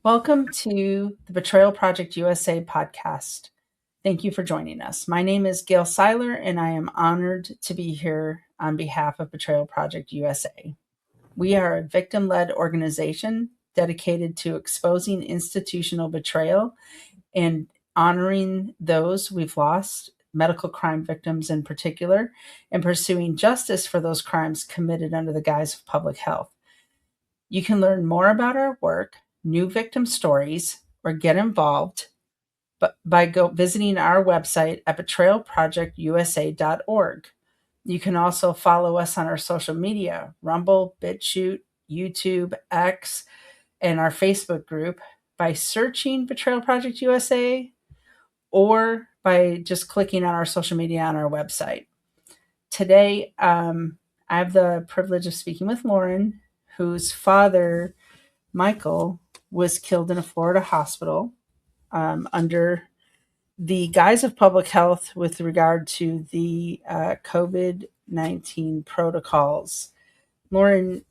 Welcome to the Betrayal Project USA podcast. Thank you for joining us. My name is Gail Seiler, and I am honored to be here on behalf of Betrayal Project USA. We are a victim led organization dedicated to exposing institutional betrayal and honoring those we've lost, medical crime victims in particular, and pursuing justice for those crimes committed under the guise of public health. You can learn more about our work, new victim stories, or get involved by visiting our website at betrayalprojectusa.org. You can also follow us on our social media, Rumble, BitChute, YouTube, X, and our Facebook group by searching Betrayal Project USA or by just clicking on our social media on our website. Today, I have the privilege of speaking with Lauren, whose father, Michael, was killed in a Florida hospital under the guise of public health with regard to the COVID-19 protocols. Lauren,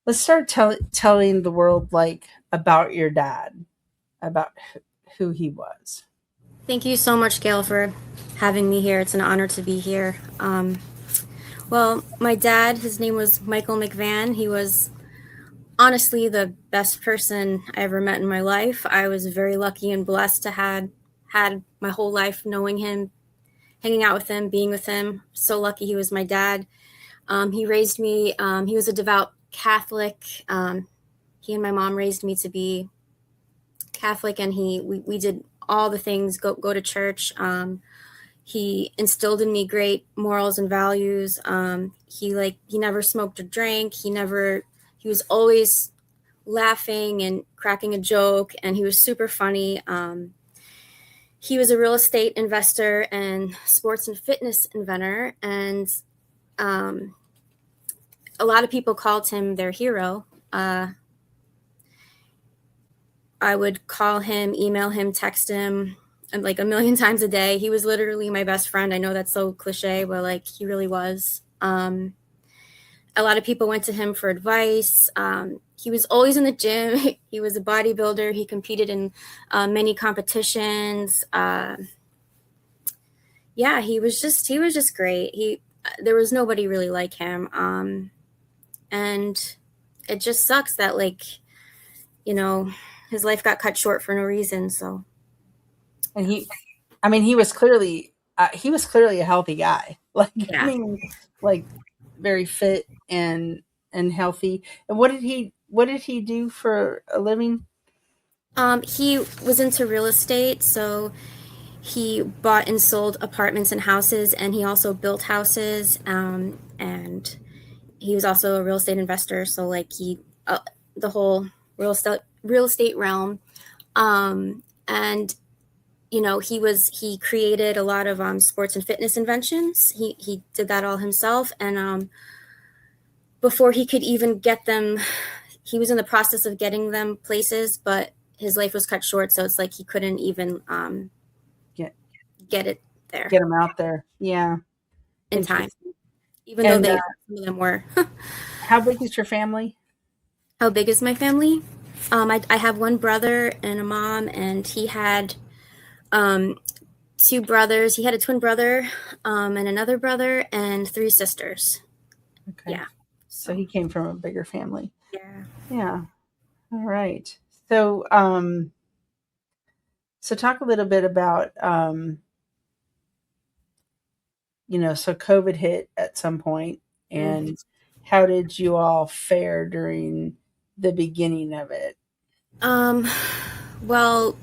let's start telling the world about your dad, about who he was. Thank you so much, Gail, for having me here. It's an honor to be here. Well, my dad, his name was Michael McVan. He was honestly the best person I ever met in my life. I was very lucky and blessed to had my whole life knowing him, hanging out with him, being with him. So lucky he was my dad. He raised me. He was a devout Catholic. He and my mom raised me to be Catholic, and we did all the things, go to church. He instilled in me great morals and values. He never smoked or drank. He was always laughing and cracking a joke, and he was super funny. He was a real estate investor and sports and fitness inventor, and a lot of people called him their hero. I would call him, email him, text him like a million times a day. He was literally my best friend. I know that's so cliche, but he really was. A lot of people went to him for advice. He was always in the gym. He was a bodybuilder. He competed in many competitions. He was just great. There was nobody really like him. And it just sucks that his life got cut short for no reason. So, And he was clearly a healthy guy. yeah. Very fit and healthy. And what did he do for a living? He was into real estate, so he bought and sold apartments and houses, and he also built houses. And he was also a real estate investor, so the whole real estate realm. And he created a lot of sports and fitness inventions. He did that all himself, and before he could even get them, he was in the process of getting them places, but his life was cut short, so it's like he couldn't even get it there. Get him out there, yeah, in time, even though some of them were. How big is your family? How big is my family? I have one brother and a mom, and he had two brothers. He had a twin brother and another brother and three sisters. Okay. Yeah. So he came from a bigger family. Yeah. Yeah. All right. So, so talk a little bit about, so COVID hit at some point, and how did you all fare during the beginning of it? Well,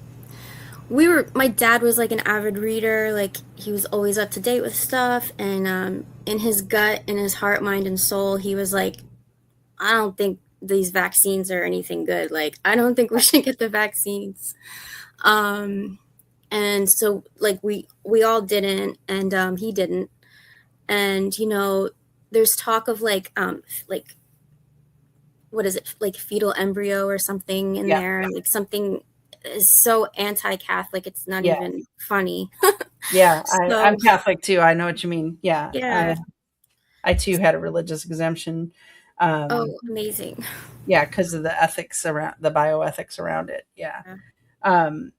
my dad was an avid reader. He was always up to date with stuff, and in his gut, in his heart, mind, and soul, he was like, I don't think these vaccines are anything good. I don't think we should get the vaccines. And so we all didn't, and he didn't. And there's talk of what is it, fetal embryo or something in there, something is so anti-Catholic, it's not even funny. Yeah, I'm Catholic too. I know what you mean. Yeah. I too had a religious exemption. Oh, amazing. Yeah, because of the ethics around the bioethics around it. Yeah. Yeah. Um,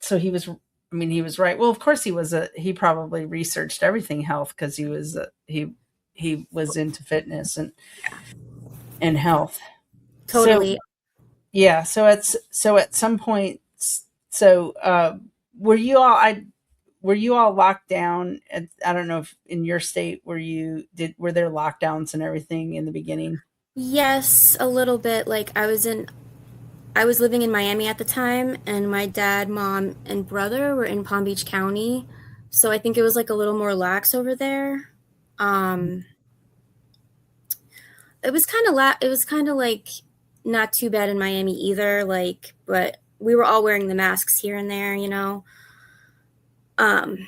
so he was, I mean, he was right. Well, of course he probably researched everything health because he was into fitness and health. So Totally. yeah, so at some point, so were you all I were you all locked down? I don't know if in your state were there lockdowns and everything in the beginning? Yes, a little bit. Like I was living in Miami at the time, and my dad, mom, and brother were in Palm Beach County. So I think it was like a little more lax over there. Um, it was kind of like not too bad in Miami either, like, but we were all wearing the masks here and there, you know. Um,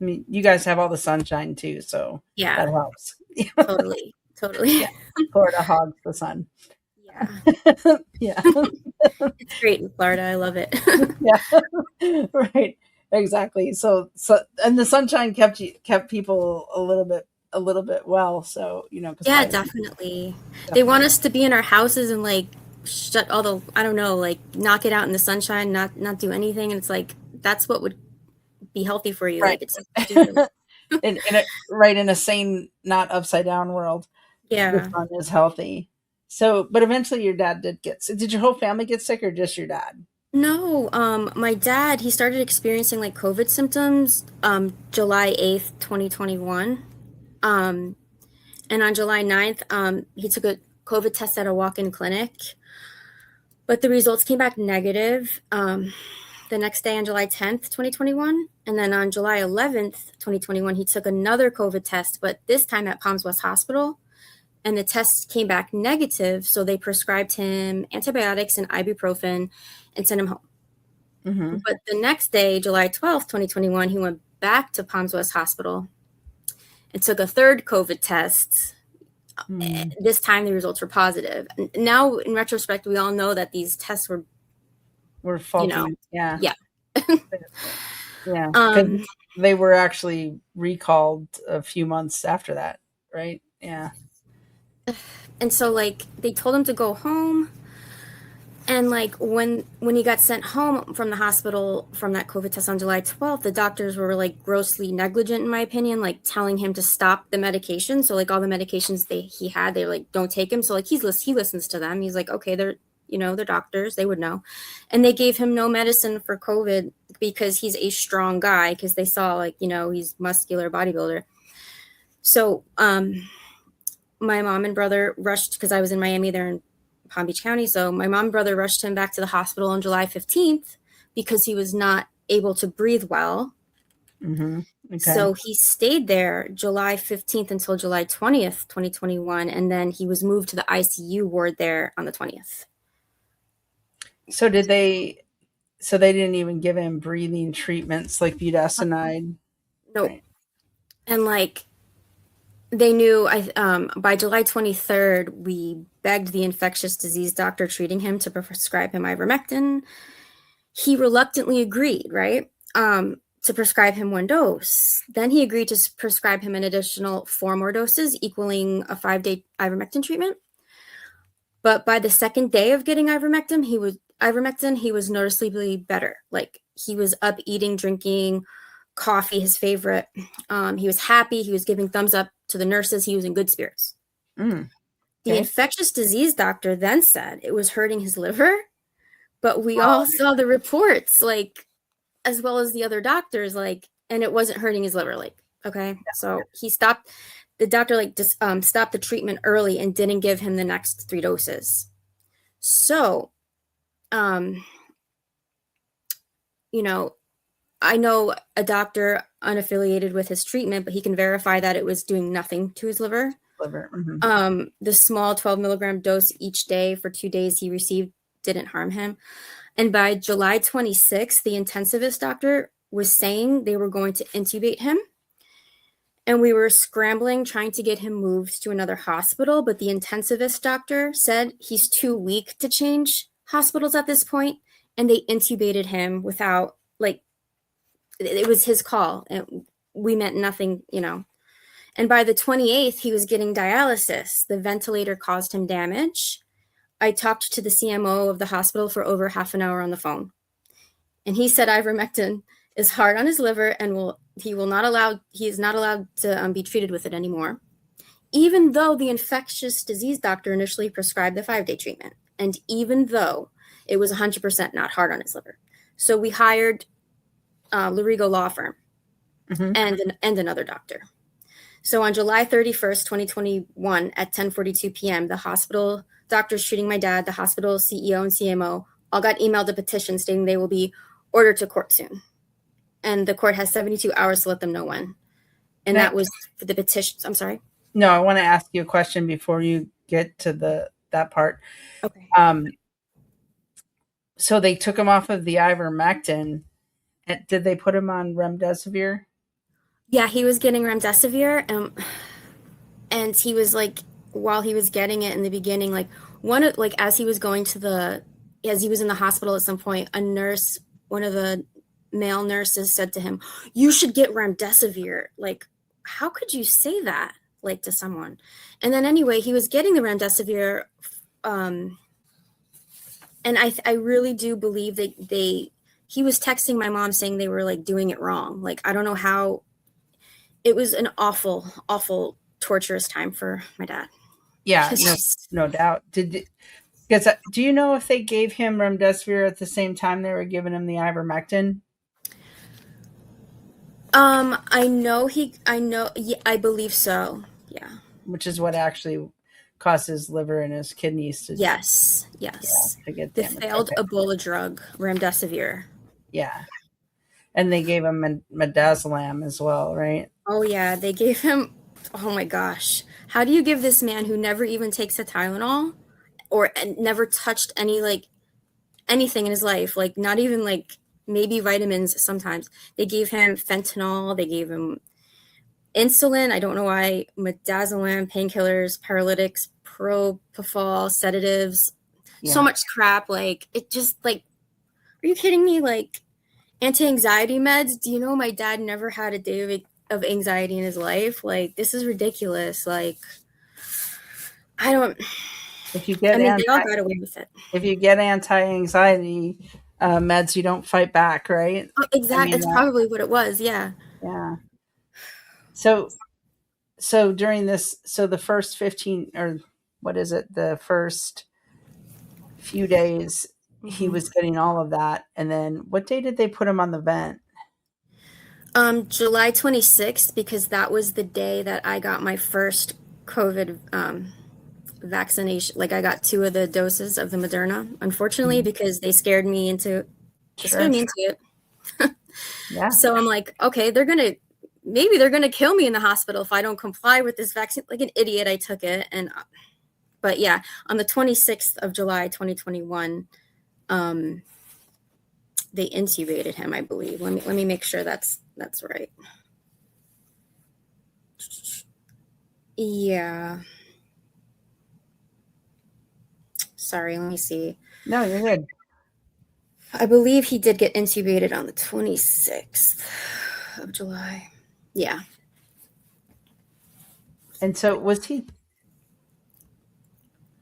I mean, you guys have all the sunshine too, so yeah, that helps. totally. Totally. Yeah, Florida hogs the sun. Yeah. Yeah, It's great in Florida. I love it. yeah, right, exactly. So, and the sunshine kept people a little bit well. So because Yeah, vitamin definitely. They want definitely us to be in our houses and like shut all the I don't know, like knock it out in the sunshine, not do anything, and it's like that's what would be healthy for you. right. Like it's so stupid. Right in a sane, not upside down world, the Yeah. sun is healthy. So, but eventually, your dad did get sick. Did your whole family get sick, or just your dad? No, my dad, he started experiencing like COVID symptoms July 8th, 2021. Um and on July 9th, he took a COVID test at a walk-in clinic, but the results came back negative. The next day on July 10th, 2021. And then on July 11th, 2021, he took another COVID test, but this time at Palms West Hospital. And the test came back negative. So they prescribed him antibiotics and ibuprofen and sent him home. Hmm. But the next day, July 12th, 2021, he went back to Palms West Hospital and took a third COVID test. Mm. This time the results were positive. Now, in retrospect, we all know that these tests were, We're you know, faulty. Yeah. yeah. Yeah, because um, they were actually recalled a few months after that, right? Yeah. and so like they told him to go home, and like when he got sent home from the hospital from that COVID test on July 12th, the doctors were like grossly negligent in my opinion, like telling him to stop the medication. So like all the medications he had, they were like, don't take him. So like he listens to them. He's like, okay, they're doctors, they would know. And they gave him no medicine for COVID because he's a strong guy, because they saw like, he's muscular bodybuilder. So my mom and brother rushed, because I was in Miami, there in Palm Beach County. So my mom and brother rushed him back to the hospital on July 15th because he was not able to breathe well. Hmm. Okay. So he stayed there July 15th until July 20th, 2021. And then he was moved to the ICU ward there on the 20th. So did they? So they didn't even give him breathing treatments like budesonide, Nope. right? And like they knew by July 23rd, we begged the infectious disease doctor treating him to prescribe him ivermectin. He reluctantly agreed, right? To prescribe him one dose. Then he agreed to prescribe him an additional 4 more doses, equaling a 5-day ivermectin treatment. But by the second day of getting ivermectin, he was noticeably better. Like he was up eating, drinking coffee, his favorite. He was happy. He was giving thumbs up to the nurses. He was in good spirits. Mm, The okay. infectious disease doctor then said it was hurting his liver, but we all Oh, saw the reports, like, as well as the other doctors, like, and it wasn't hurting his liver. Like, okay, so he stopped. The doctor like just stopped the treatment early and didn't give him the next 3 doses. So, um, you know, I know a doctor unaffiliated with his treatment, but he can verify that it was doing nothing to his liver. liver. Hmm. The small 12 milligram dose each day for 2 days he received didn't harm him. And by July 26th, the intensivist doctor was saying they were going to intubate him. And we were scrambling, trying to get him moved to another hospital. But the intensivist doctor said he's too weak to change hospitals at this point. And they intubated him without, like, it was his call. And we meant nothing. And by the 28th, he was getting dialysis. The ventilator caused him damage. I talked to the CMO of the hospital for over half an hour on the phone. And he said ivermectin is hard on his liver and he is not allowed to be treated with it anymore, even though the infectious disease doctor initially prescribed the 5-day treatment, and even though it was 100% not hard on his liver. So we hired Lorigo Law Firm and another doctor. So on July 31st, 2021 at 10:42 p.m., the hospital doctors treating my dad, the hospital CEO and CMO, all got emailed a petition stating they will be ordered to court soon. And the court has 72 hours to let them know when. And that was for the petition. I'm sorry. No, I want to ask you a question before you get to that part. Okay. So they took him off of the ivermectin. Did they put him on remdesivir? Yeah, he was getting remdesivir, and he was like, while he was getting it in the beginning, as he was in the hospital at some point, one of the male nurses said to him, "You should get remdesivir." Like, how could you say that, like, to someone? And then anyway, he was getting the remdesivir, and I really do believe that he was texting my mom saying they were like doing it wrong. Like, I don't know how. It was an awful, awful, torturous time for my dad. Yeah, no doubt. Do you know if they gave him remdesivir at the same time they were giving him the ivermectin? I believe so. Yeah. Which is what actually caused his liver and his kidneys to Yes. to get the damaged. failed Ebola drug, remdesivir. Yeah. And they gave him midazolam as well, right? Oh yeah, they gave him. Oh my gosh, how do you give this man who never even takes a Tylenol or never touched anything in his life, like not even like maybe vitamins sometimes? They gave him fentanyl, they gave him insulin, I don't know why, midazolam, painkillers, paralytics, propofol, sedatives, so much crap. Like, it just, like, are you kidding me? Like, anti-anxiety meds. Do you know my dad never had a day of anxiety in his life? Like, this is ridiculous. Like, they all got away with it. If you get anti-anxiety meds, you don't fight back, right? Oh, exactly. That's probably what it was. Yeah. Yeah. So during this, the first 15, or what is it? The first few days, he was getting all of that. And then what day did they put him on the vent? July 26th, because that was the day that I got my first COVID vaccination. Like, I got 2 of the doses of the Moderna, unfortunately, because they scared me into it. Yeah. So I'm like, okay, maybe they're gonna kill me in the hospital if I don't comply with this vaccine. Like an idiot, I took it. But yeah, on the 26th of July, 2021, they intubated him, I believe. Let me make sure that's right. Yeah. Sorry, let me see. No, you're good. I believe he did get intubated on the 26th of July. Yeah. And so was he?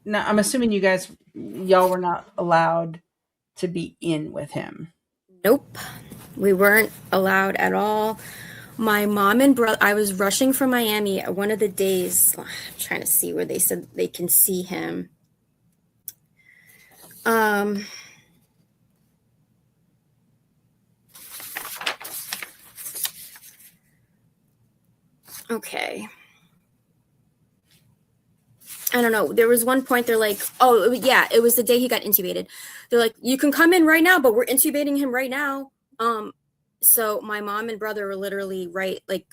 Now, I'm assuming y'all were not allowed to be in with him. Nope. We weren't allowed at all. My mom and brother, I was rushing from Miami one of the days. I'm trying to see where they said they can see him. Okay. I don't know. There was one point they're like, oh, yeah, it was the day he got intubated. They're like, you can come in right now, but we're intubating him right now. So my mom and brother were literally right, like,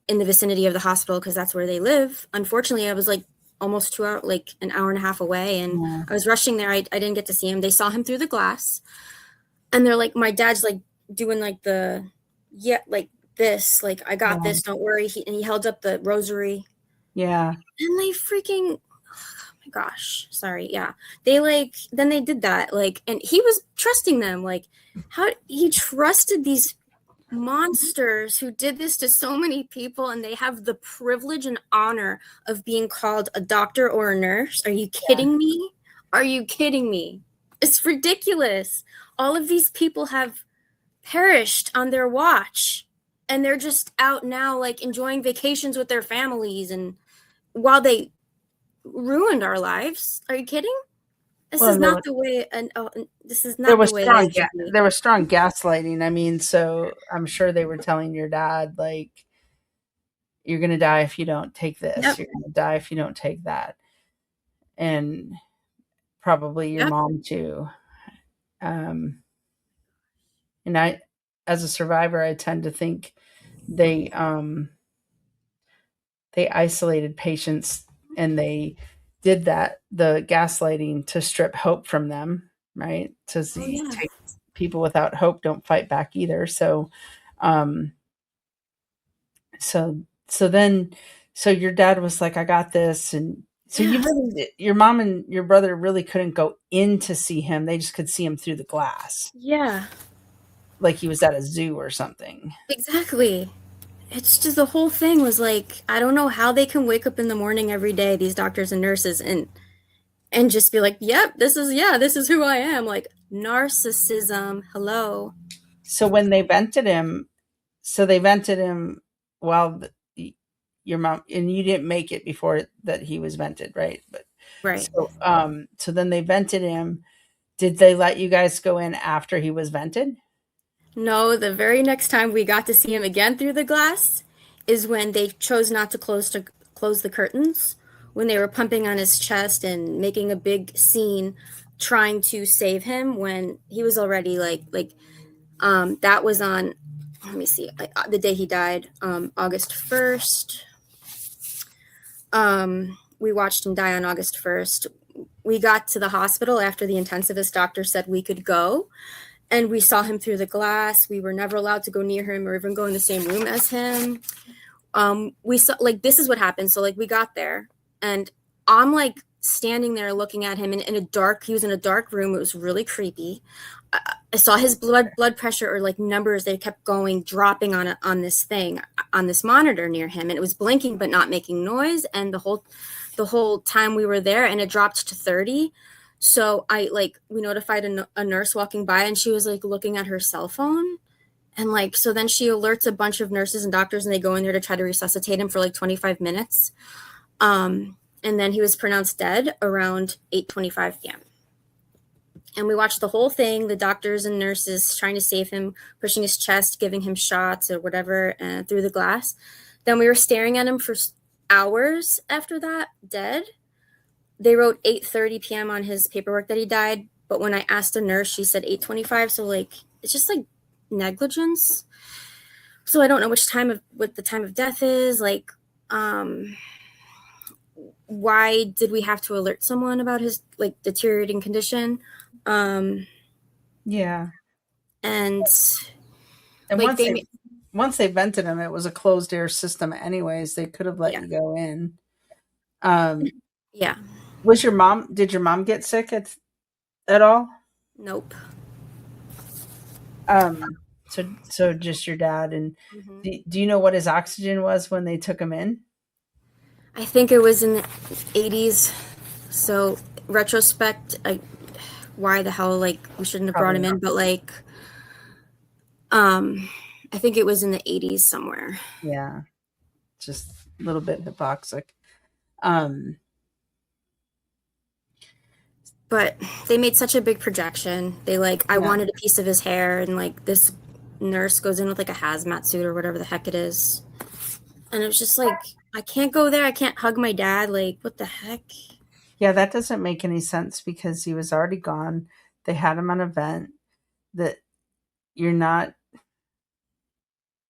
in the vicinity of the hospital because that's where they live. Unfortunately, I was like almost 2 hours, like an hour and a half away, and I was rushing there. I didn't get to see him. They saw him through the glass, and they're like, my dad's like doing like like this, like, I got this, don't worry. He held up the rosary. Yeah. And they freaking, oh my gosh, sorry. Yeah. Then they did that. Like, and he was trusting them. Like, how he trusted these monsters who did this to so many people, and they have the privilege and honor of being called a doctor or a nurse. Are you Yeah. kidding me? Are you kidding me? It's ridiculous. All of these people have perished on their watch, and they're just out now like enjoying vacations with their families, and while they ruined our lives. Are you kidding? This Well, is and there not was the way, and this is not the way life should be. there was strong gaslighting. I mean, so I'm sure they were telling your dad like, "You're gonna die if you don't take this. Yep. You're gonna die if you don't take that," and probably your Yep. mom too. Um, and I, as a survivor, I tend to think they they isolated patients and they did that the gaslighting to strip hope from them, right? To Oh see yeah. take people without hope don't fight back either. So, um, so then, so your dad was like, "I got this," and so you Yeah. really, your mom and your brother really couldn't go in to see him. They just could see him through the glass, Yeah. like he was at a zoo or something. Exactly. It's just the whole thing was like I don't know how they can wake up in the morning every day, these doctors and nurses, and just be like, "Yep, this is who I am." Like narcissism. Hello. So when they vented him, so they vented him while your mom and you didn't make it before that he was vented, right? But Right. so so then they vented him. Did they let you guys go in after he was vented? No, the very next time we got to see him again through the glass is when they chose not to close the curtains when they were pumping on his chest and making a big scene trying to save him when he was already that was on, let me see, the day he died, August 1st. We watched him die on August 1st. We got to the hospital after the intensivist doctor said we could go, and we saw him through the glass. We were never allowed to go near him or even go in the same room as him. We saw, like, this is what happened. So like we got there, and I'm like standing there looking at him in a dark, he was in a dark room. It was really creepy. I saw his blood pressure, or like numbers, they kept going, dropping on this thing, on this monitor near him, and it was blinking but not making noise, and the whole time we were there, and it dropped to 30. So we notified a nurse walking by, and she was like looking at her cell phone, and like, so then she alerts a bunch of nurses and doctors, and they go in there to try to resuscitate him for like 25 minutes. And then he was pronounced dead around 8:25 p.m. And we watched the whole thing, the doctors and nurses trying to save him, pushing his chest, giving him shots or whatever, through the glass. Then we were staring at him for hours after that, dead. They wrote 8:30 p.m. on his paperwork that he died, but when I asked a nurse, she said 8:25. So like, it's just like negligence. So I don't know what the time of death is. Like, why did we have to alert someone about his like deteriorating condition? Um, Yeah. and And like they, once they vented him, it was a closed air system anyways. They could have let yeah, you go in. Um, yeah, was your mom did your mom get sick at all? nope. So just your dad and Hmm. do you know what his oxygen was when they took him in? I think it was in the 80s. So retrospect, why the hell like we shouldn't have brought Probably him not. in, but like um, I think it was in the 80s somewhere. Yeah, just a little bit hypoxic. Um, But they made such a big projection. They like, I yeah. wanted a piece of his hair, and like this nurse goes in with like a hazmat suit or whatever the heck it is. And it was just like, I can't go there. I can't hug my dad. Like, what the heck? Yeah, that doesn't make any sense because he was already gone. They had him on a vent that you're not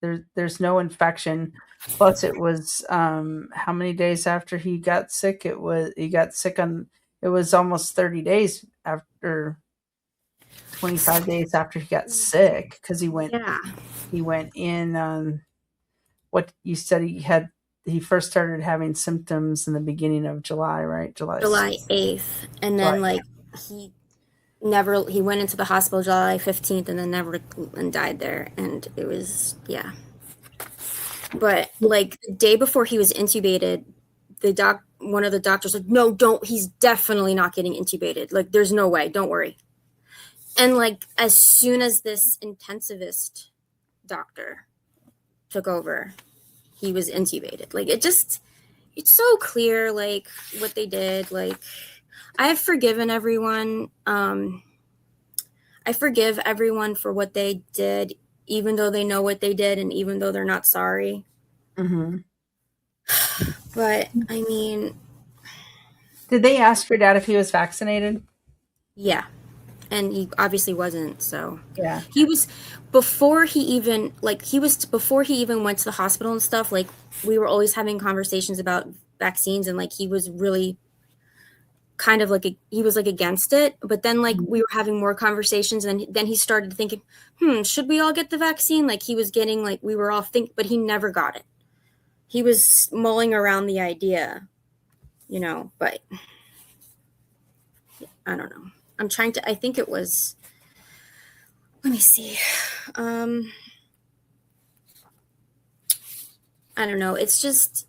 there's no infection. Plus it was how many days after he got sick? He got sick on it was almost 30 days after 25 days after he got sick because Yeah. he went in what you said he first started having symptoms in the beginning of July, right? July July 6th. 8th. And July. then like he Never, he went into the hospital July 15th and then never and died there. And it was, yeah. But like the day before he was intubated, one of the doctors like, no, don't, he's definitely not getting intubated. Like, there's no way, don't worry. And like, as soon as this intensivist doctor took over, he was intubated. Like, it's so clear, like, what they did. Like, I've forgiven everyone. I forgive everyone for what they did, even though they know what they did and even though they're not sorry. Mm-hmm. But I mean, Did they ask your dad if he was vaccinated? yeah. And he obviously wasn't, so Yeah. he was before he even like he was before he even went to the hospital and stuff, like we were always having conversations about vaccines and like he was really kind of like he was like against it, but then like we were having more conversations and then he started thinking, should we all get the vaccine? Like he was getting like we were all but he never got it. He was mulling around the idea, but I don't know. I think it was, let me see. Um I don't know. It's just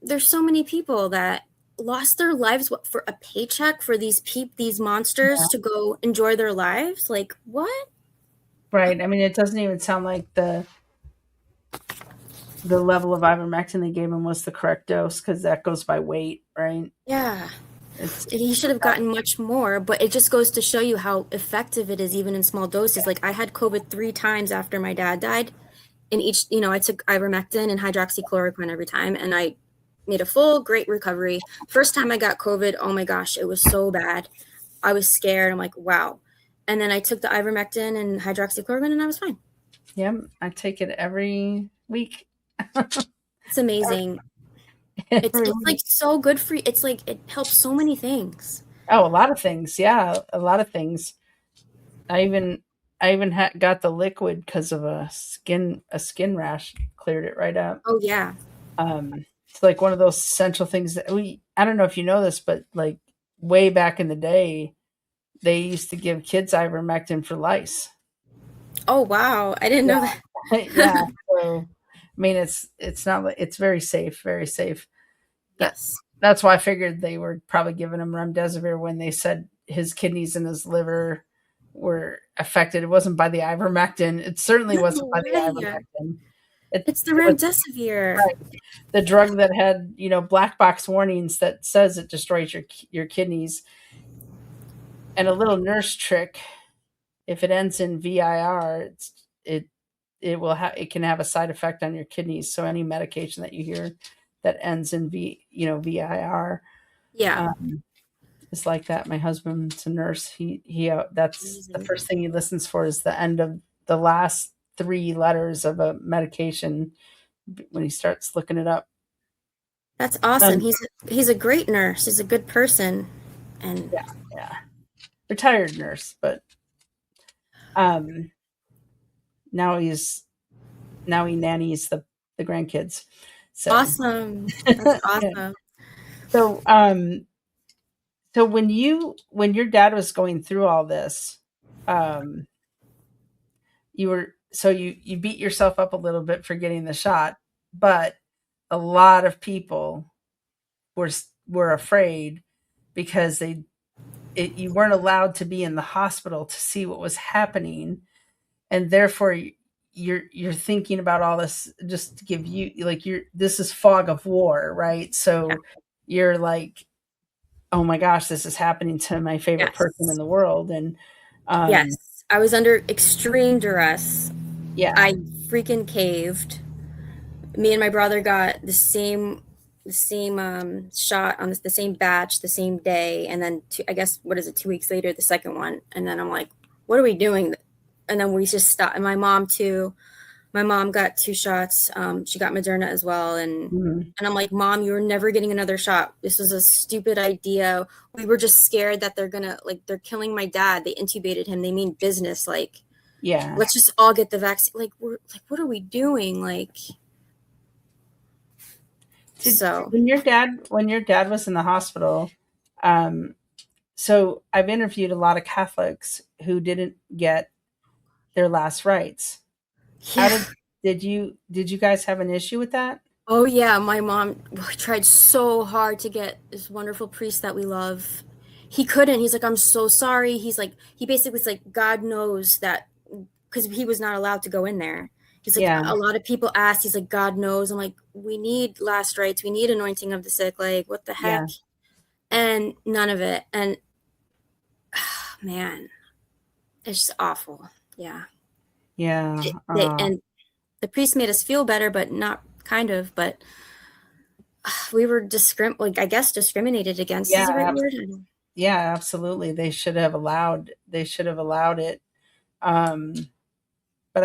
there's so many people that lost their lives for a paycheck for these monsters to go enjoy their lives. Like what? Right. I mean, it doesn't even sound like the level of ivermectin they gave him was the correct dose because that goes by weight, right? Yeah. It's He should have gotten much more, but it just goes to show you how effective it is even in small doses. Like I had COVID 3 times after my dad died. And I took ivermectin and hydroxychloroquine every time, and I made a full great recovery. First time I got COVID, oh my gosh, it was so bad. I was scared. I'm like, wow. And then I took the ivermectin and hydroxychloroquine, and I was fine. yeah. I take it every week. It's amazing. Every It's like week. so good for you. It's like it helps so many things. Oh, a lot of things. Yeah, a lot of things. I even got the liquid because of a skin rash. Cleared it right up. Oh yeah. It's like one of those essential things that I don't know if you know this, but like way back in the day, they used to give kids ivermectin for lice. Oh wow. I didn't know that. Yeah. So, I mean, it's not like it's very safe, very safe. That Yes. that's why I figured they were probably giving him remdesivir when they said his kidneys and his liver were affected. It wasn't by the ivermectin. It certainly wasn't No by the way. ivermectin. It It's the it was remdesivir. right, the drug that had black box warnings that says it destroys your kidneys. And a little nurse trick: if it ends in VIR, it it can have a side effect on your kidneys. So any medication that you hear that ends in VIR Yeah. um, is like that. My husband's a nurse. That's the Amazing. first thing he listens for is the end of the last three letters of a medication when he starts looking it up. That's awesome. Um, He's a great nurse. He's a good person. And yeah, yeah, retired nurse, but um, now he nannies the grandkids. So awesome. That's yeah. awesome. So when your dad was going through all this, um, you beat yourself up a little bit for getting the shot, but a lot of people were afraid because you weren't allowed to be in the hospital to see what was happening, and therefore you're thinking about all this just to give you like you're this is fog of war, right? Yeah. So you're like, oh my gosh, this is happening to my favorite person in Yes. the world. And um Yes. I was under extreme duress. yeah. I freaking caved. Me and my brother got the same shot on the same batch the same day, and then I guess what is it, 2 weeks later the second one, and then I'm like, what are we doing? And then we just stopped. And my mom too. My mom got 2 shots. She got Moderna as well, and Mhm. I'm like, Mom, you're never getting another shot. This was a stupid idea. We were just scared that they're killing my dad. They intubated him. They mean business. Like, Yeah. let's just all get the vaccine. Like, we're like, what are we doing? Like, Did so when your dad was in the hospital, um So I've interviewed a lot of Catholics who didn't get their last rites. How Yeah. did you guys have an issue with that? Oh yeah, my mom tried so hard to get this wonderful priest that we love. He couldn't. He's like, I'm so sorry. He's like, he basically was like, God knows that, because he was not allowed to go in there. He's like, Yeah, a lot of people asked. He's like, God knows. I'm like, we need last rites. We need anointing of the sick. Like, what the yeah, heck? And none of it. And man, it's just awful. Yeah. yeah, And the priest made us feel better, but not kind of. But we were like, I guess discriminated against is the yeah, right word. yeah, absolutely. They should have allowed it. Um, but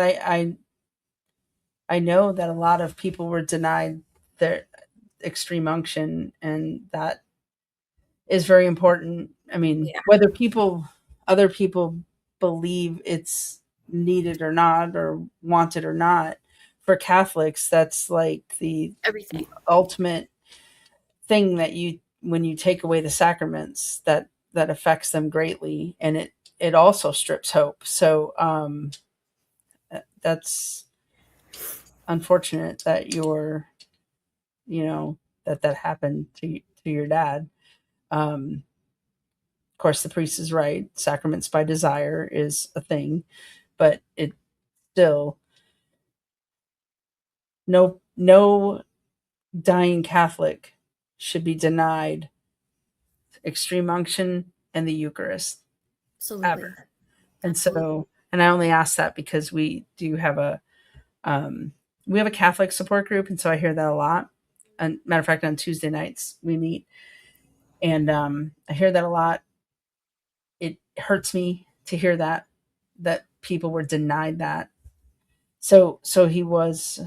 I know that a lot of people were denied their extreme unction, and that is very important. I mean, Yeah, whether other people believe it's needed or not, or wanted or not, for Catholics, that's like the everything. ultimate thing that when you take away the sacraments, that affects them greatly, and it also strips hope. So that's unfortunate that you know that happened to your dad. Of course, the priest is right. Sacraments by desire is a thing, but it still, no dying Catholic should be denied extreme unction and the Eucharist Absolutely. ever. And Absolutely. so, and I only ask that because we do have um, a Catholic support group, and so I hear that a lot. And matter of fact, on Tuesday nights we meet, and I hear that a lot. It hurts me to hear that people were denied that. So he was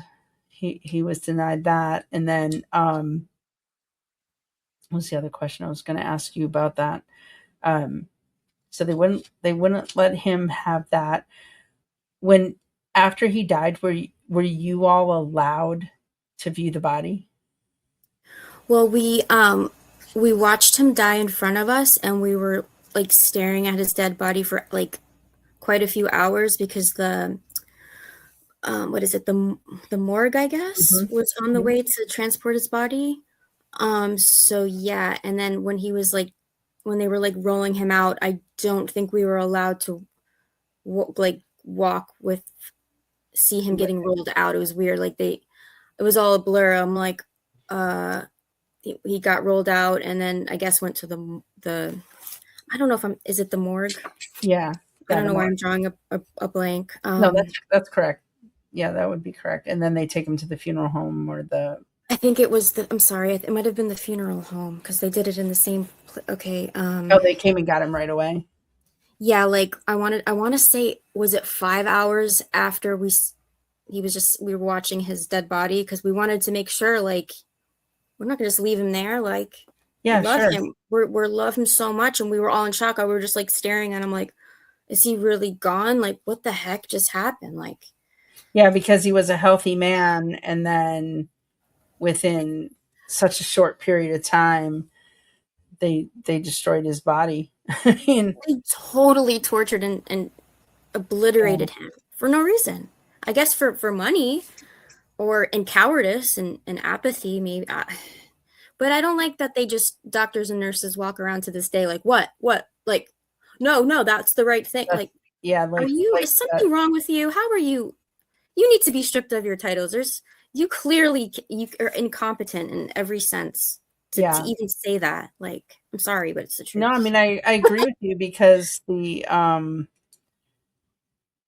denied that, and then what's the other question I was going to ask you about that? Um, so they wouldn't let him have that. When After he died, were you all allowed to view the body? Well, we watched him die in front of us, and we were like staring at his dead body for like quite a few hours because what is it, the morgue, I guess, Hmm. was on the way to transport his body. So yeah, and then when they were like rolling him out, I don't think we were allowed to like walk with see him getting rolled out. It was weird. Like it was all a blur. I'm like, uh, he got rolled out, and then I guess went to the. I don't know if I'm. Is it the morgue? Yeah, I yeah, don't the know why more. I'm drawing a blank. No, that's correct. Yeah, that would be correct. And then they take him to the funeral home or the. I think it was the. I'm sorry. It might have been the funeral home because they did it in the same. Okay. Oh, they came and got him right away. Yeah. Like I want to say, was it 5 hours after he was just we were watching his dead body because we wanted to make sure like we're not gonna just leave him there. Like we Yeah, love sure. him. We're love him so much, and we were all in shock. We were just like staring at him, like, is he really gone? Like, what the heck just happened? Like, Yeah, because he was a healthy man, and then within such a short period of time, they destroyed his body. I mean, they totally tortured and yeah, obliterated him for no reason. I guess for money or in cowardice and apathy, maybe. But I don't like that they just doctors and nurses walk around to this day like what like no that's the right thing. that's, Like, yeah, are like you? like Is that. something wrong with you? How are you? You need to be stripped of your titles. You clearly you are incompetent in every sense to Yeah. even say that. Like, I'm sorry, but it's the No, I truth. mean I agree with you because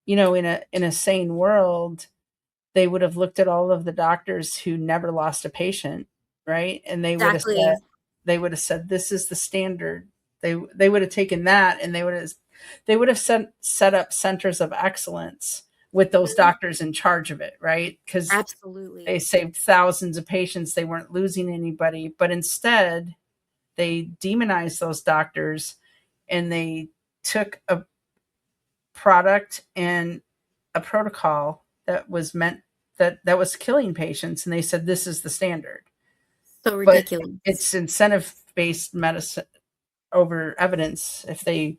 in a sane world, they would have looked at all of the doctors who never lost a patient, right? And Exactly. they would have said this is the standard. They would have taken that, and they would have set up centers of excellence with those Mhm. doctors in charge of it, right? Cuz they Absolutely. saved thousands of patients, they weren't losing anybody, but instead they demonized those doctors, and they took a product and a protocol that was meant that was killing patients, and they said this is the standard. So But ridiculous. it's incentive based medicine, over evidence if they,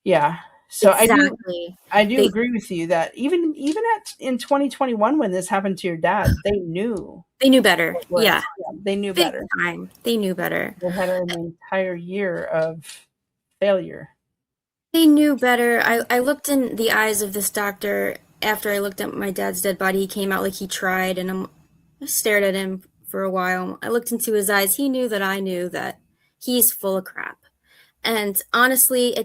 yeah. So Exactly. I do They agree with you that even at in 2021 when this happened to your dad, they knew they knew better. what Yeah. was, yeah, they knew Big better. time. They knew better. They had an entire year of failure. They knew better. I looked in the eyes of this doctor after I looked at my dad's dead body. He came out like he tried, and I stared at him for a while. I looked into his eyes. He knew that I knew that he's full of crap. And honestly,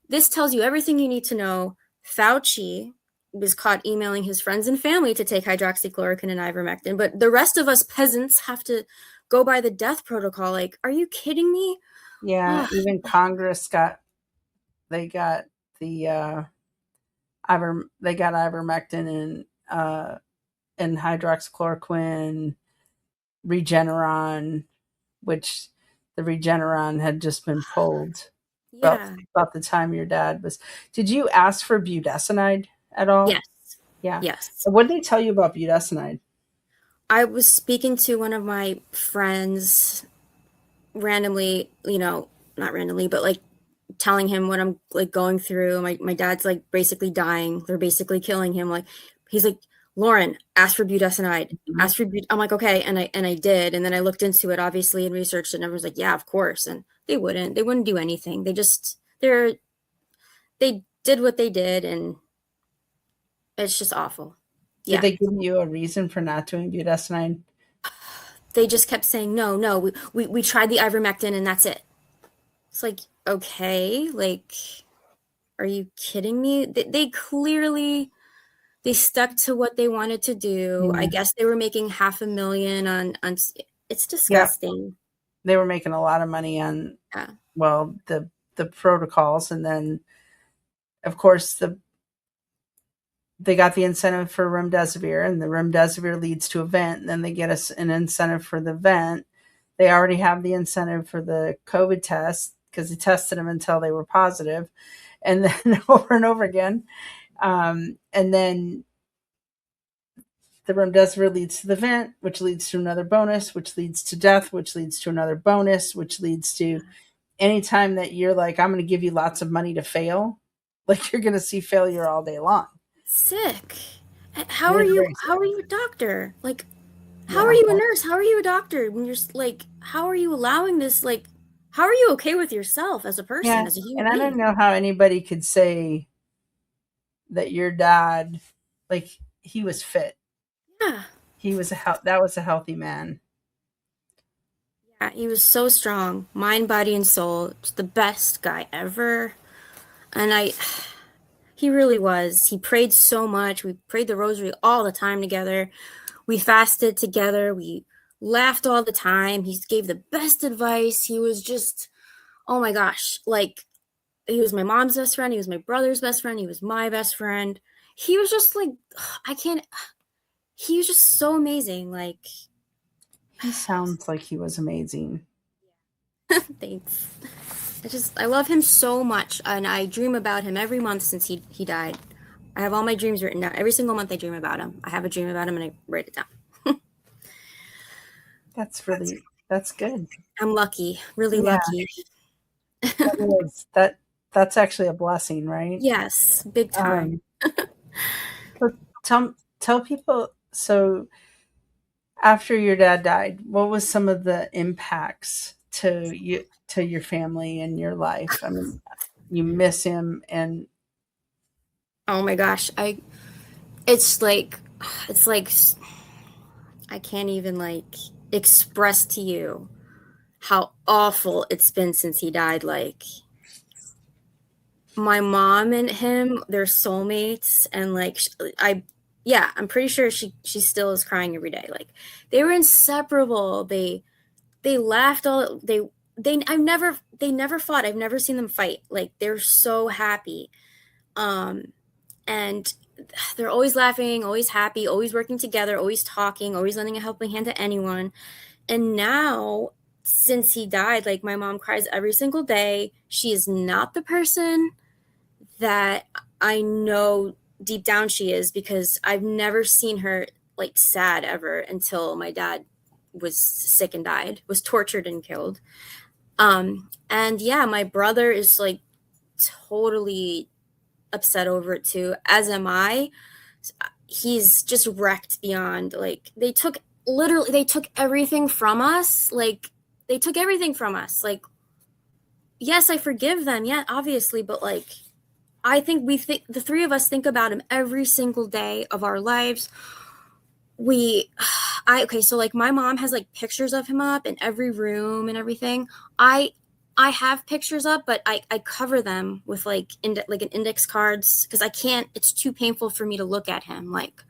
this tells you everything you need to know. Fauci was caught emailing his friends and family to take hydroxychloroquine and ivermectin, but the rest of us peasants have to go by the death protocol. Like, are you kidding me? Yeah, Ugh, even Congress got they got the they got ivermectin and hydroxychloroquine, Regeneron, which the Regeneron had just been pulled yeah. about the time your dad was. Did you ask for budesonide at all? Yes. Yeah. Yes. What did they tell you about budesonide? I was speaking to one of my friends randomly, not randomly, but like telling him what I'm like going through. My dad's like basically dying. They're basically killing him. Like he's like, Lauren, ask for budesonide. Mhm. Ask for I'm like, okay, and I did. And then I looked into it obviously and researched it and everyone's like, yeah, of course. And they wouldn't do anything. They did what they did and it's just awful. Did Yeah. they give you a reason for not doing budesonide? They just kept saying, no, no, we tried the ivermectin and that's it. It's like, okay, like, are you kidding me? They clearly they stuck to what they wanted to do. I Yeah. guess they were making 500,000 on it's Yeah. disgusting. They were making a lot of money on, Yeah. well, the protocols, and then of course they got the incentive for remdesivir, and the remdesivir leads to a vent, and then they get us an incentive for the vent. They already have the incentive for the COVID test because they tested them until they were positive, and then over and over again. And then the remdesivir leads to the vent, which leads to another bonus, which leads to death, which leads to another bonus, which leads to anytime that you're like, I'm going to give you lots of money to fail, like you're going to see failure all day long. Sick. How are They're you very how sick. are you a doctor? Like how are Yeah. you a nurse? How are you a doctor when you're like how are you allowing this like how are you okay with yourself as a Yeah. person, as a human And I don't being? know how anybody could say that your dad, like, he was fit. Yeah. He was that was a healthy man. Yeah, he was so strong, mind, body, and soul. Just the best guy ever. And he really was. He prayed so much. We prayed the rosary all the time together. We fasted together. We laughed all the time. He gave the best advice. He was just, oh my gosh, like he was my mom's best friend. He was my brother's best friend. He was my best friend. He was just like, I can't, he was just so amazing. Like, He sounds like he was amazing. thanks. I love him so much, and I dream about him every month since he died. I have all my dreams written down. Every single month I dream about him. I have a dream about him and I write it down. That's good. I'm lucky, really Yeah, lucky. that is that's actually a blessing, right? Yes, big time. Um, so tell people, so after your dad died, what was some of the impacts to your family and your life? I mean, you miss him, and Oh my gosh, it's like it's like I can't even like express to you how awful it's been since he died. Like my mom and him, they're soulmates, and like yeah, I'm pretty sure she still is crying every day. Like they were inseparable. They laughed all they never fought. I've never seen them fight. Like they're so happy. Um and they're always laughing, always happy, always working together, always talking, always lending a helping hand to anyone. And now, since he died, like my mom cries every single day. She is not the person that I know deep down she is because I've never seen her like sad ever until my dad was sick and died, was tortured and killed. And yeah, my brother is like totally upset over it too, as am I. He's just wrecked beyond, like, they took everything from us. Like, they took everything from us. Like, yes, I forgive them, yeah, obviously, but like, I think the three of us think about him every single day of our lives. We I Okay, so like my mom has like pictures of him up in every room and everything. I have pictures up, but I cover them with like like an index cards, because I can't, it's too painful for me to look at him. Like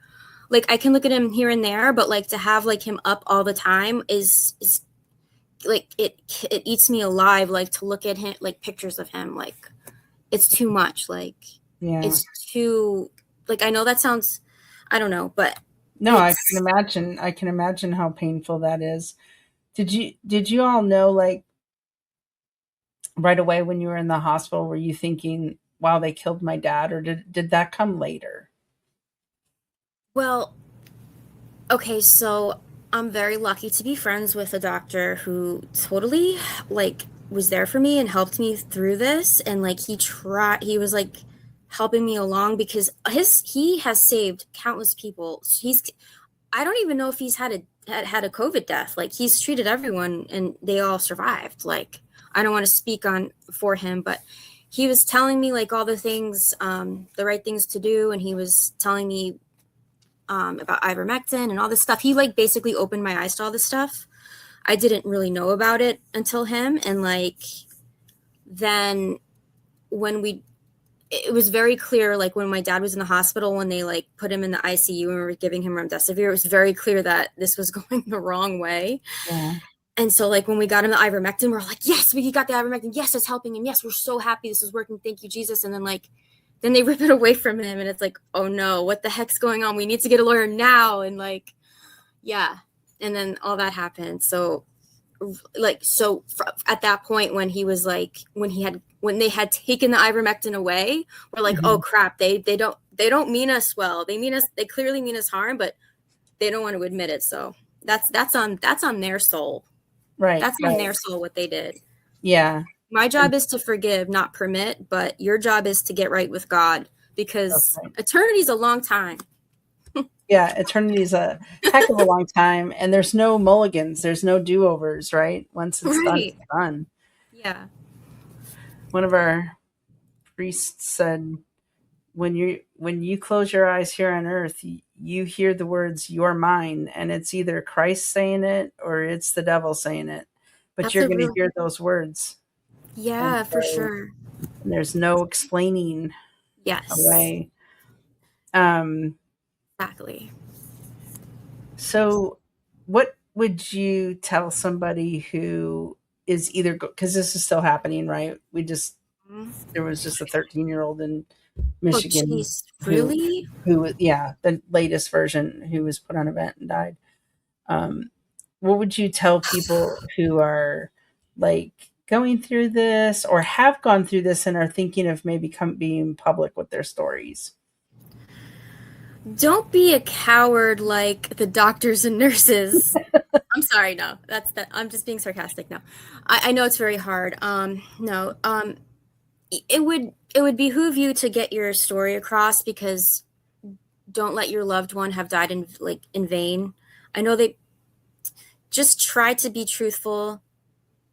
I can look at him here and there, but like to have like him up all the time is like it eats me alive, like to look at him, like pictures of him, like it's too much. Like Yeah. it's too, like, I know that sounds, I don't know, but No, I can it's imagine. I can imagine how painful that is. Did you all know, like, right away when you were in the hospital, were you thinking, "Wow, they killed my dad," or did that come later? well, okay, so I'm very lucky to be friends with a doctor who totally like was there for me and helped me through this, and like he was like helping me along, because he has saved countless people. I don't even know if he's had a COVID death. Like, he's treated everyone and they all survived. Like, I don't want to speak on for him, but he was telling me like all the things, the right things to do, and he was telling me about ivermectin and all this stuff. He like basically opened my eyes to all this stuff. I didn't really know about it until him, and like then when we it was very clear, like when my dad was in the hospital, when they like put him in the ICU and we were giving him remdesivir, it was very clear that this was going the wrong way. Yeah. And so like when we got him the ivermectin, we're like, yes, we got the ivermectin, yes, it's helping him, yes, we're so happy this is working, thank you, Jesus. And then like then they rip it away from him, and it's like, oh no, what the heck's going on, we need to get a lawyer now. And like, yeah, and then all that happened. So like, so at that point, when he was like, when they had taken the ivermectin away, we're like, oh Mhm. crap, they don't mean us well, they clearly mean us harm, but they don't want to admit it. So that's on their soul. Right, That's on right. their soul, what they did. Yeah. My And job is to forgive, not permit, but your job is to get right with God, that's because right. eternity's a long time. Yeah, eternity is a heck of a long time, and there's no mulligans, there's no do-overs, right? Once it's done, Right. it's done. Yeah. One of our priests said, when you close your eyes here on earth, you hear the words "you're mine," and it's either Christ saying it or it's the devil saying it, but That's you're a going to real, hear those words, and yeah, for so sure. and there's no explaining Yes, away. Um, exactly. so, what would you tell somebody who is either, because this is still happening, right? There was just a 13-year-old in Oh, Michigan jeez, who really? yeah, the latest version, who was put on a vent and died. Um, what would you tell people who are, like, going through this or have gone through this and are thinking of maybe being public with their stories? Don't be a coward like the doctors and nurses. I'm sorry, no. I'm just being sarcastic. No. I know it's very hard. No. It would behoove you to get your story across, because don't let your loved one have died in vain. I know they just try to be truthful,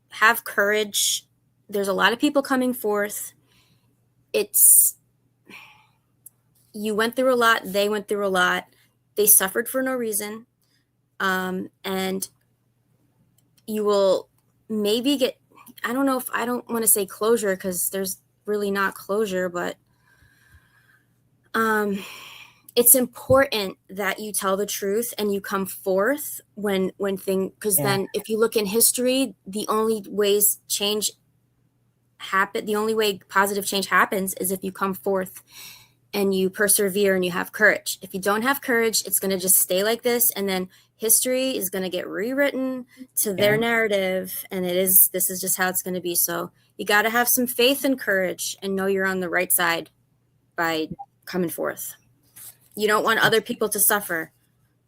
have courage. There's a lot of people coming forth. It's You went through a lot, they went through a lot. They suffered for no reason. And you will maybe get, I don't know, if I don't want to say closure, because there's really not closure, but um it's important that you tell the truth and you come forth when thing, because Yeah, then if you look in history, the only way positive change happens is if you come forth and you persevere and you have courage. If you don't have courage, it's going to just stay like this, and then history is going to get rewritten to their yeah. narrative, and this is just how it's going to be. So you got to have some faith and courage and know you're on the right side by coming forth. You don't want other people to suffer.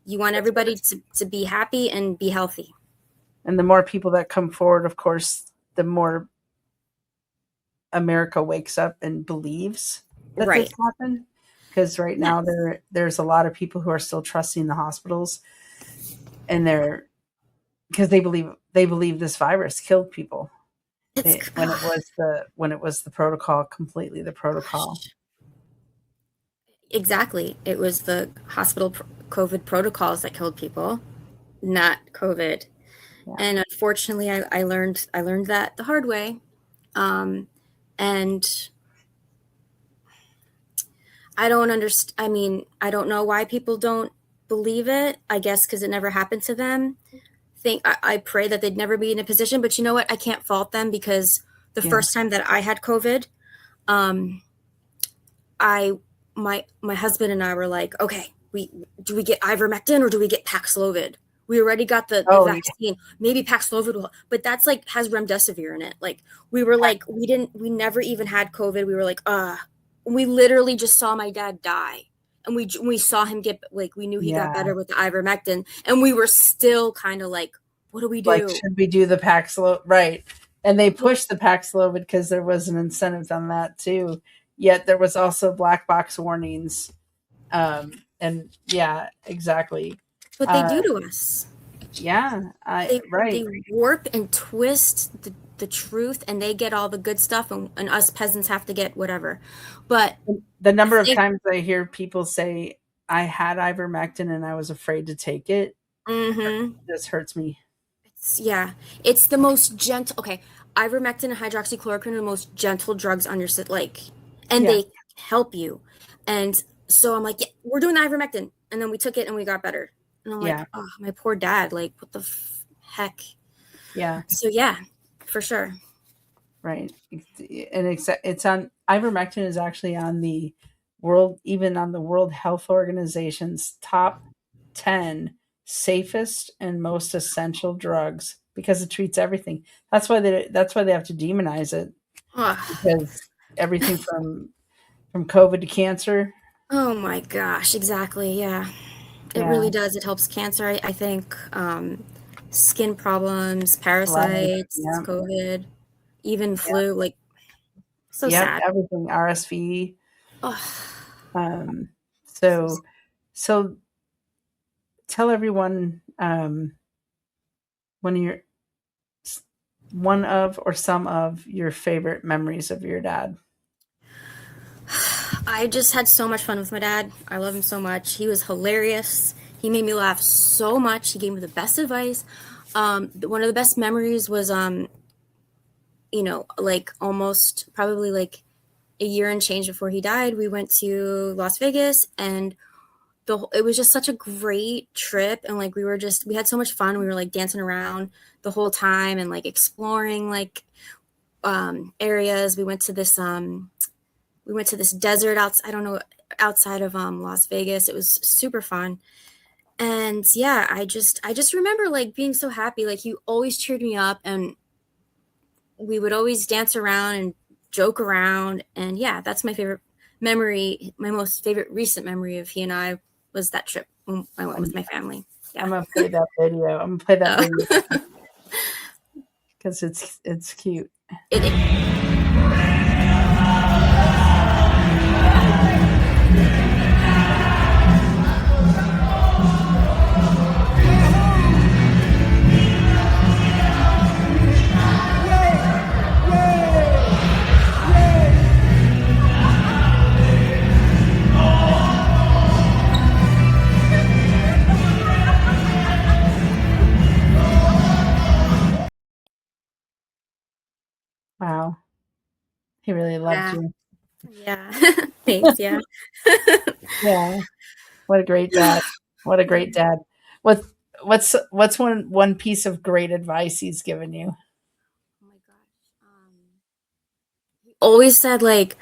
You want everybody to be happy and be healthy. And the more people that come forward, of course, the more America wakes up and believes that this Right. happened. Because right now Yes. there's a lot of people who are still trusting the hospitals, and they're because they believe this virus killed people. It's When it was the protocol, completely the protocol. gosh. Exactly. It was the COVID protocols that killed people, not COVID. Yeah. And unfortunately, I learned that the hard way. Um, and I don't understand. I mean, I don't know why people don't believe it. I guess because it never happened to them. I pray that they'd never be in a position. But you know what? I can't fault them because the Yeah. first time that I had COVID, um, I my husband and I were like, okay, we get ivermectin or do we get Paxlovid? We already got the Oh, yeah. vaccine. Maybe Paxlovid will, but that's like has remdesivir in it. Like we were like we never even had COVID. We were like, we literally just saw my dad die, and we saw him get like we knew he got Yeah. better with the ivermectin, and we were still kind of like, what do we Like, do? should we do the Paxlovid? Right. And they pushed the Paxlovid because there was an incentive on that too. Yet there was also black box warnings. And yeah, exactly. What they Uh, do to us? yeah, They right. warp and twist the truth, and they get all the good stuff, and us peasants have to get whatever. But The I number of think, times I hear people say, I had ivermectin and I was afraid to take it, mm-hmm, this hurts me. yeah, it's the most gentle. Okay, ivermectin and hydroxychloroquine are the most gentle drugs on your like, and Yeah, they help you. And so I'm like, yeah, we're doing the ivermectin, and then we took it and we got better. And I'm like, yeah, oh, my poor dad, like, what the heck? yeah, So yeah, for sure. right. And it's on ivermectin is actually on the even on the World Health Organization's top 10 safest and most essential drugs because it treats everything. That's why they have to demonize it, Ugh. because everything from COVID to cancer. Oh my gosh, exactly. Yeah. It Yeah, really does. It helps cancer, I think, skin problems, right. parasites, Yeah, COVID, even yeah, flu. Like, so yep, sad. everything. RSV. Oh, Um, so so so tell everyone, one of your one of or some of your favorite memories of your dad. sad. I just had so much fun with my dad. I love him so much. He was hilarious. He made me laugh so much. He gave me the best advice. One of the best memories was, like almost probably like a year and change before he died. We went to Las Vegas, and it was just such a great trip, and like we had so much fun. We were like dancing around the whole time and like exploring like areas. We went to this desert I don't know, outside of Las Vegas. It was super fun. And yeah, I just remember like being so happy. Like he always cheered me up, and we would always dance around and joke around. And yeah, that's my favorite memory. My most favorite recent memory of he and I was that trip when I went I'm, with my family. I'm Yeah. gonna play that video. I'm gonna play that Uh, video because it's cute. it Wow, he really loved Yeah. you. Yeah. Thanks. Yeah. Yeah, what a great dad. What a great dad. What what's one piece of great advice he's given you? Oh my gosh. He always said like,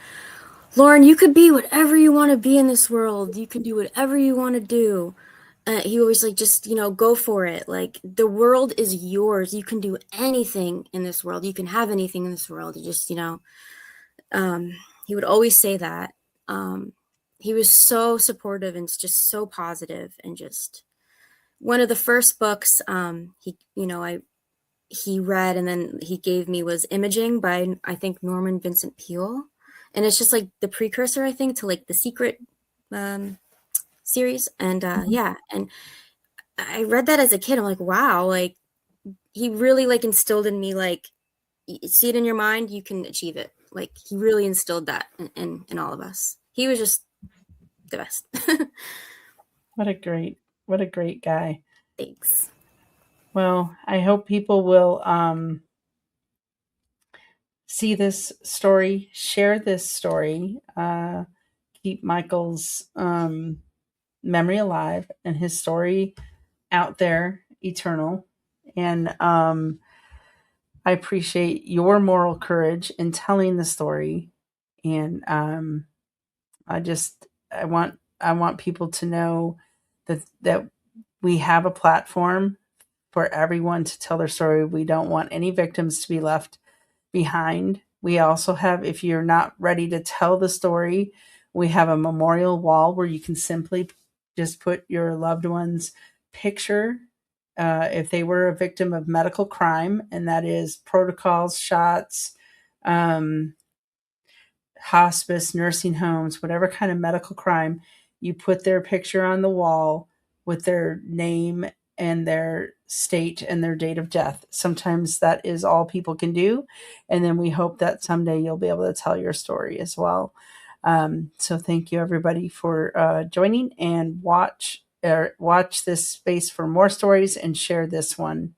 Lauren, you could be whatever you want to be in this world. You can do whatever you want to do. He always like, just go for it. Like the world is yours. You can do anything in this world. You can have anything in this world. You just um, he would always say that. Um, he was so supportive and just so positive, and just one of the first books, he I he read and then he gave me was Imaging by, I think, Norman Vincent Peale. And it's just like the precursor, I think, to like the Secret um, series. And Mhm. yeah, and I read that as a kid. I'm like, wow, like he really like instilled in me like see it in your mind, you can achieve it. Like he really instilled that in all of us. He was just the best. What a great guy. Thanks. Well, I hope people will see this story, share this story, keep Michael's memory alive and his story out there, eternal. And I appreciate your moral courage in telling the story. And I just, I want people to know that we have a platform for everyone to tell their story. We don't want any victims to be left behind. We also have, if you're not ready to tell the story, we have a memorial wall where you can simply just put your loved one's picture. If they were a victim of medical crime, and that is protocols, shots, um, hospice, nursing homes, whatever kind of medical crime, you put their picture on the wall with their name and their state and their date of death. Sometimes that is all people can do. And then we hope that someday you'll be able to tell your story as well. So thank you everybody for joining, and watch this space for more stories and share this one